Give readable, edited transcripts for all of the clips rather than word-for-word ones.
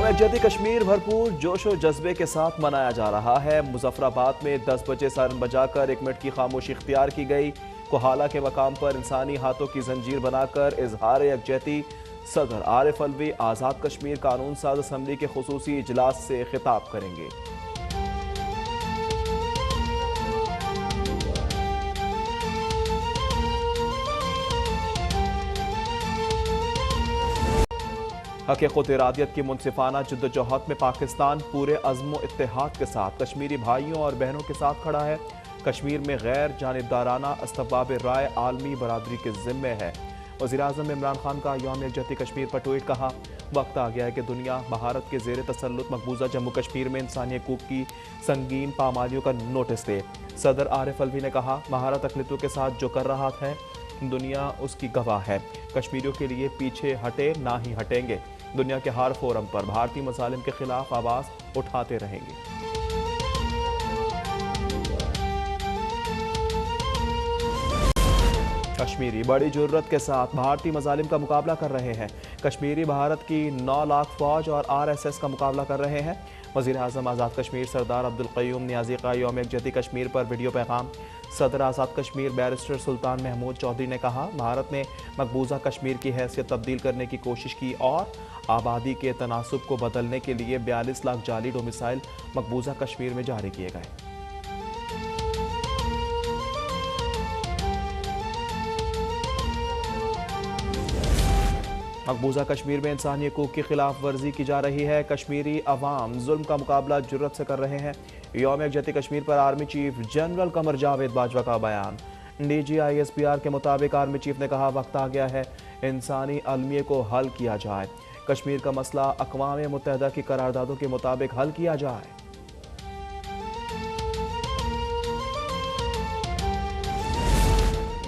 یوم یکجہتی کشمیر بھرپور جوش و جذبے کے ساتھ منایا جا رہا ہے۔ مظفرآباد میں 10 بجے سائرن بجا کر 1 منٹ کی خاموشی اختیار کی گئی۔ کوہالہ کے مقام پر انسانی ہاتھوں کی زنجیر بنا کر اظہار یکجہتی۔ صدر عارف الوی آزاد کشمیر قانون ساز اسمبلی کے خصوصی اجلاس سے خطاب کریں گے۔ حق خود ارادیت کی منصفانہ جدوجہد میں پاکستان پورے عزم و اتحاد کے ساتھ کشمیری بھائیوں اور بہنوں کے ساتھ کھڑا ہے۔ کشمیر میں غیر جانبدارانہ استباب رائے عالمی برادری کے ذمے ہے۔ وزیراعظم عمران خان کا یوم یکجہتی کشمیر پر ٹویٹ کہا، وقت آ گیا ہے کہ دنیا بھارت کے زیر تسلط مقبوضہ جموں کشمیر میں انسانی حقوق کی سنگین پامالیوں کا نوٹس دے۔ صدر عارف الوی نے کہا، بھارت اقلیتوں کے ساتھ جو کر رہا ہے دنیا اس کی گواہ ہے۔ کشمیریوں کے لیے پیچھے ہٹے نہ ہی ہٹیں گے۔ دنیا کے ہر فورم پر بھارتی مظالم کے خلاف آواز اٹھاتے رہیں گے۔ کشمیری بڑی جرت کے ساتھ بھارتی مظالم کا مقابلہ کر رہے ہیں۔ کشمیری بھارت کی 9 لاکھ فوج اور RSS کا مقابلہ کر رہے ہیں۔ وزیر اعظم آزاد کشمیر سردار عبدالقیوم نیازی کا یوم یکجہتی کشمیر پر ویڈیو پیغام۔ صدر آزاد کشمیر بیرسٹر سلطان محمود چودھری نے کہا، بھارت نے مقبوضہ کشمیر کی حیثیت تبدیل کرنے کی کوشش کی اور آبادی کے تناسب کو بدلنے کے لیے 42 لاکھ جعلی ڈومیسائل مقبوضہ کشمیر میں جاری کیے گئے۔ مقبوضہ کشمیر میں انسانی حقوق کی خلاف ورزی کی جا رہی ہے۔ کشمیری عوام ظلم کا مقابلہ جرت سے کر رہے ہیں۔ یوم یکجہتی کشمیر پر army chief general Qamar Javed Bajwa کا بیان۔ DG ISPR کے مطابق آرمی چیف نے کہا، وقت آ گیا ہے انسانی المیے کو حل کیا جائے۔ کشمیر کا مسئلہ اقوام متحدہ کی قراردادوں کے مطابق حل کیا جائے۔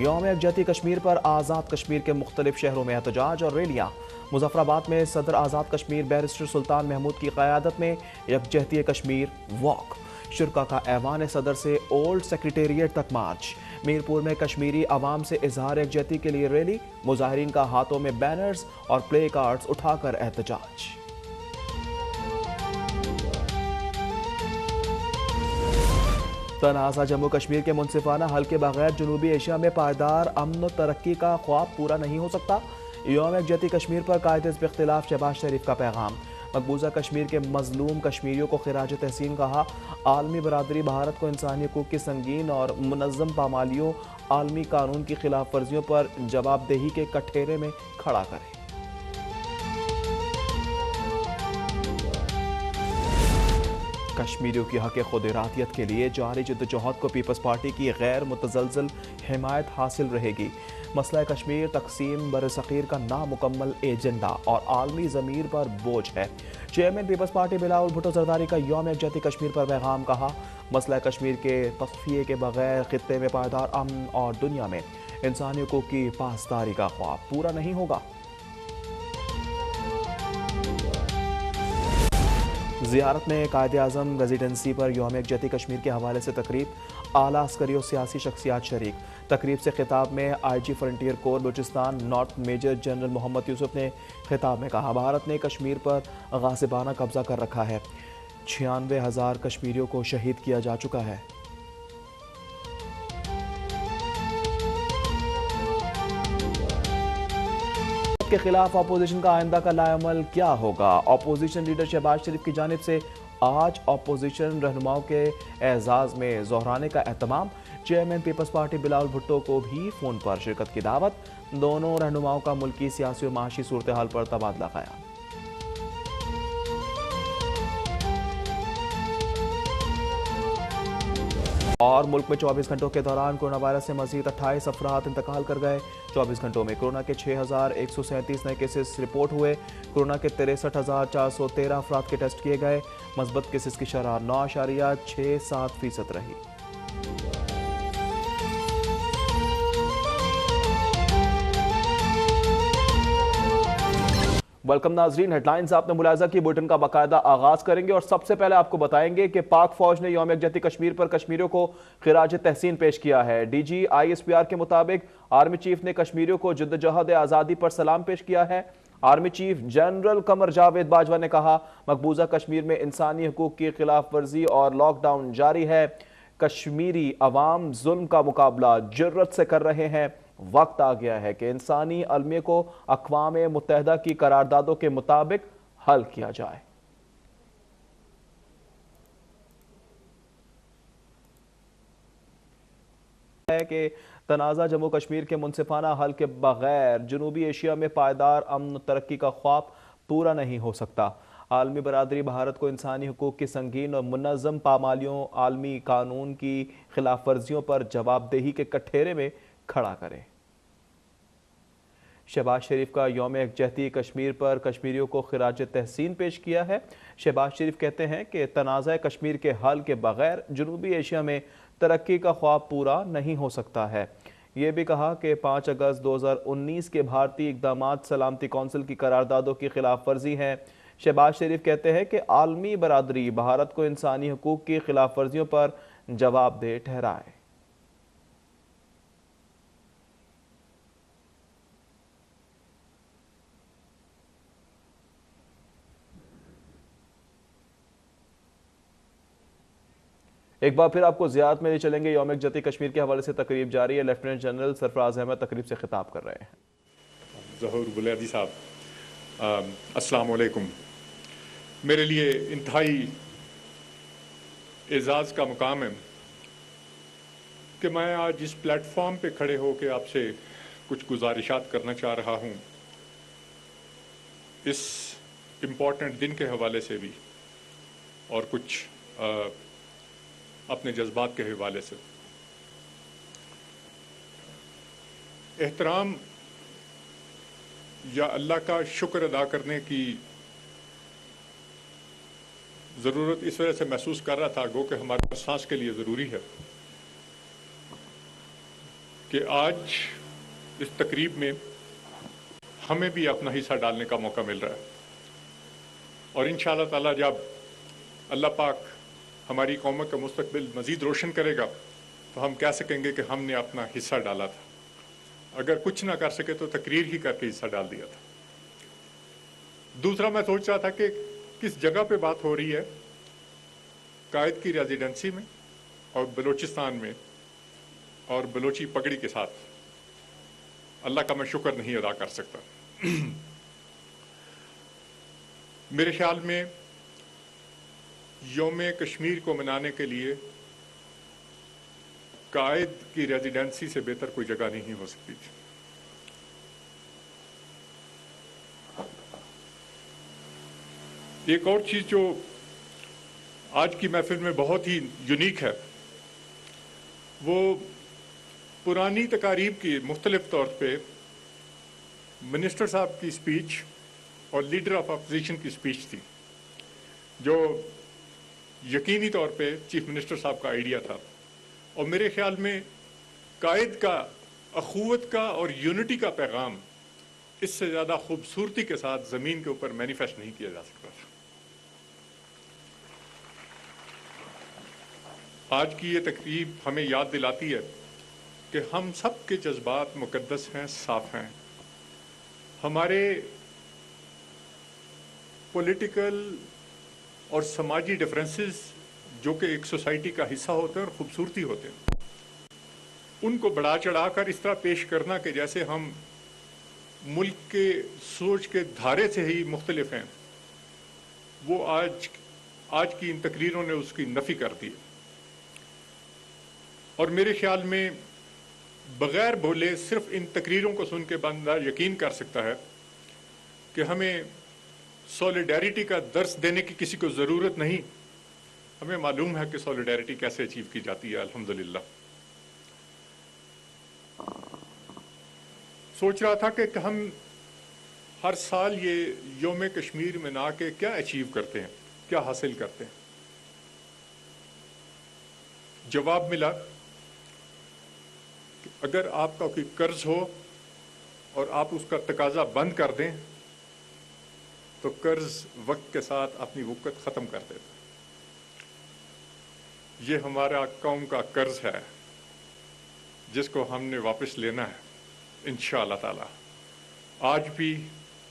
یوم یکجہتی کشمیر پر آزاد کشمیر کے مختلف شہروں میں احتجاج اور ریلیاں۔ مظفرآباد میں صدر آزاد کشمیر بیرسٹر سلطان محمود کی قیادت میں یکجہتی کشمیر واک۔ شرکا کا ایوان صدر سے اولڈ سیکریٹریٹ تک مارچ۔ میرپور میں کشمیری عوام سے اظہار یکجہتی کے لیے ریلی۔ مظاہرین کا ہاتھوں میں بینرز اور پلے کارڈز اٹھا کر احتجاج۔ تنازع جموں کشمیر کے منصفانہ حل کے بغیر جنوبی ایشیا میں پائیدار امن و ترقی کا خواب پورا نہیں ہو سکتا۔ یوم یکجہتی کشمیر پر قائد حزب اختلاف شہباز شریف کا پیغام۔ مقبوضہ کشمیر کے مظلوم کشمیریوں کو خراج تحسین کہا، عالمی برادری بھارت کو انسانی حقوق کی سنگین اور منظم پامالیوں، عالمی قانون کی خلاف ورزیوں پر جواب دہی کے کٹہرے میں کھڑا کرے۔ کشمیریوں کی حق خود ارادیت کے لیے جاری جدوجہد کو پیپلز پارٹی کی غیر متزلزل حمایت حاصل رہے گی۔ مسئلہ کشمیر تقسیم برصغیر کا نامکمل ایجنڈا اور عالمی ضمیر پر بوجھ ہے۔ چیئرمین پیپلز پارٹی بلاول بھٹو زرداری کا یوم یکجہتی کشمیر پر پیغام، کہا، مسئلہ کشمیر کے تصفیے کے بغیر خطے میں پائیدار امن اور دنیا میں انسانی حقوق کی پاسداری کا خواب پورا نہیں ہوگا۔ زیارت میں قائد اعظم ریزیڈنسی پر یوم یکجہتی کشمیر کے حوالے سے تقریب۔ اعلیٰ عسکری و سیاسی شخصیات شریک۔ تقریب سے خطاب میں IG فرنٹیئر کور بلوچستان نارتھ میجر جنرل محمد یوسف نے خطاب میں کہا، بھارت نے کشمیر پر غاصبانہ قبضہ کر رکھا ہے۔ 96,000 کشمیریوں کو شہید کیا جا چکا ہے۔ کے خلاف اپوزیشن کا آئندہ کا لائحہ عمل کیا ہوگا؟ اپوزیشن لیڈر شہباز شریف کی جانب سے آج اپوزیشن رہنماؤں کے اعزاز میں ظہرانے کا اہتمام۔ چیئرمین پیپلز پارٹی بلاول بھٹو کو بھی فون پر شرکت کی دعوت۔ دونوں رہنماؤں کا ملکی سیاسی و معاشی صورتحال پر تبادلہ خیال۔ اور ملک میں 24 گھنٹوں کے دوران کورونا وائرس سے مزید 28 افراد انتقال کر گئے۔ 24 گھنٹوں میں کورونا کے 6,137 نئے کیسز رپورٹ ہوئے۔ کورونا کے 63,413 افراد کے ٹیسٹ کیے گئے۔ مثبت کیسز کی شرح 9.67% رہی۔ ویلکم ناظرین، ہیڈ لائنز آپ نے ملاحظہ کی، بلیٹن کا باقاعدہ آغاز کریں گے اور سب سے پہلے آپ کو بتائیں گے کہ پاک فوج نے یوم یکجہتی کشمیر پر کشمیریوں کو خراج تحسین پیش کیا ہے۔ DG ISPR کے مطابق آرمی چیف نے کشمیریوں کو جدوجہد آزادی پر سلام پیش کیا ہے۔ Army chief general Qamar Javed Bajwa نے کہا مقبوضہ کشمیر میں انسانی حقوق کی خلاف ورزی اور لاک ڈاؤن جاری ہے۔ کشمیری عوام ظلم کا مقابلہ جرأت سے کر رہے ہیں۔ وقت آ گیا ہے کہ انسانی المیہ کو اقوام متحدہ کی قراردادوں کے مطابق حل کیا جائے۔ ہے کہ تنازع جموں کشمیر کے منصفانہ حل کے بغیر جنوبی ایشیا میں پائیدار امن و ترقی کا خواب پورا نہیں ہو سکتا۔ عالمی برادری بھارت کو انسانی حقوق کی سنگین اور منظم پامالیوں، عالمی قانون کی خلاف ورزیوں پر جواب دہی کے کٹہرے میں کھڑا کرے۔ شہباز شریف کا یوم یکجہتی کشمیر پر کشمیریوں کو خراج تحسین پیش کیا ہے۔ شہباز شریف کہتے ہیں کہ تنازع کشمیر کے حل کے بغیر جنوبی ایشیا میں ترقی کا خواب پورا نہیں ہو سکتا ہے۔ یہ بھی کہا کہ 5 اگست 2019 کے بھارتی اقدامات سلامتی کونسل کی قراردادوں کی خلاف ورزی ہیں۔ شہباز شریف کہتے ہیں کہ عالمی برادری بھارت کو انسانی حقوق کی خلاف ورزیوں پر جواب دہ ٹھہرائے۔ ایک بار پھر آپ کو زیارت میں لے چلیں گے۔ یوم یکجہتی کشمیر کے حوالے سے تقریب جاری ہے۔ لیفٹیننٹ جنرل سرفراز احمد تقریب سے خطاب کر رہے ہیں۔ ظہور بلیادی صاحب، السلام علیکم۔ میرے لیے انتہائی اعزاز کا مقام ہے کہ میں آج اس پلیٹ فارم پہ کھڑے ہو کے آپ سے کچھ گزارشات کرنا چاہ رہا ہوں، اس امپورٹنٹ دن کے حوالے سے بھی اور کچھ اپنے جذبات کے حوالے سے۔ احترام یا اللہ کا شکر ادا کرنے کی ضرورت اس وجہ سے محسوس کر رہا تھا، گو کہ ہمارے سانس کے لیے ضروری ہے کہ آج اس تقریب میں ہمیں بھی اپنا حصہ ڈالنے کا موقع مل رہا ہے، اور انشاءاللہ تعالیٰ جب اللہ پاک ہماری قوم کا مستقبل مزید روشن کرے گا تو ہم کہہ سکیں گے کہ ہم نے اپنا حصہ ڈالا تھا۔ اگر کچھ نہ کر سکے تو تقریر ہی کر کے حصہ ڈال دیا تھا۔ دوسرا، میں سوچ رہا تھا کہ کس جگہ پہ بات ہو رہی ہے، قائد کی ریزیڈنسی میں اور بلوچستان میں اور بلوچی پگڑی کے ساتھ۔ اللہ کا میں شکر نہیں ادا کر سکتا۔ میرے خیال میں یوم کشمیر کو منانے کے لیے قائد کی ریزیڈنسی سے بہتر کوئی جگہ نہیں ہو سکتی تھی۔ ایک اور چیز جو آج کی محفل میں بہت ہی یونیک ہے، وہ پرانی تقاریب کی مختلف طور پہ منسٹر صاحب کی سپیچ اور لیڈر آف اپوزیشن کی سپیچ تھی، جو یقینی طور پہ چیف منسٹر صاحب کا آئیڈیا تھا، اور میرے خیال میں قائد کا اخوت کا اور یونٹی کا پیغام اس سے زیادہ خوبصورتی کے ساتھ زمین کے اوپر مینیفیسٹ نہیں کیا جا سکتا تھا۔ آج کی یہ تقریب ہمیں یاد دلاتی ہے کہ ہم سب کے جذبات مقدس ہیں، صاف ہیں۔ ہمارے پولیٹیکل اور سماجی ڈفرینسز جو کہ ایک سوسائٹی کا حصہ ہوتے ہیں اور خوبصورتی ہوتے ہیں، ان کو بڑھا چڑھا کر اس طرح پیش کرنا کہ جیسے ہم ملک کے سوچ کے دھارے سے ہی مختلف ہیں، وہ آج کی ان تقریروں نے اس کی نفی کر دی۔ اور میرے خیال میں بغیر بولے صرف ان تقریروں کو سن کے بندہ یقین کر سکتا ہے کہ ہمیں سولیڈیرٹی کا درس دینے کی کسی کو ضرورت نہیں، ہمیں معلوم ہے کہ سولیڈیرٹی کیسے اچیو کی جاتی ہے۔ الحمدللہ سوچ رہا تھا کہ ہم ہر سال یہ یوم کشمیر منا کے کیا اچیو کرتے ہیں، کیا حاصل کرتے ہیں۔ جواب ملا کہ اگر آپ کا کوئی قرض ہو اور آپ اس کا تقاضا بند کر دیں تو قرض وقت کے ساتھ اپنی وقت ختم کر دیتا۔ یہ ہمارا قوم کا قرض ہے جس کو ہم نے واپس لینا ہے انشاءاللہ تعالی۔ آج بھی